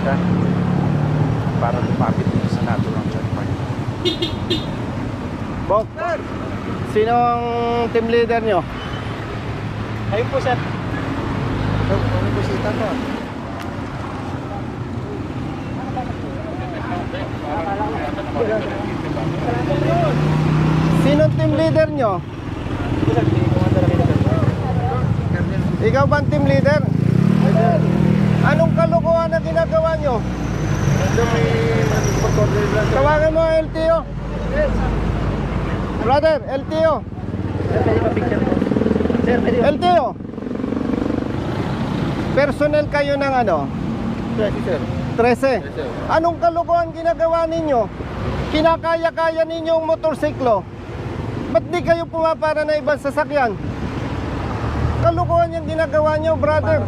siya para lumapit dito sa naturang checkpoint. Bok, sino ang team leader nyo? Ayun po, sir. Ano po si Tata? Sino ang team leader nyo? Ikaw ba ang team leader? Anong kalokohan na ginagawa nyo? Tawagan mo ang LTO. Brother, LTO. LTO. Personnel kayo ng ano? 13. Anong kalokohan ginagawa ninyo? Kinakaya-kaya ninyo ang motorsiklo. Ba't di kayo pumapara na ibang sasakyan? Kalokohan yung ginagawa nyo, brother.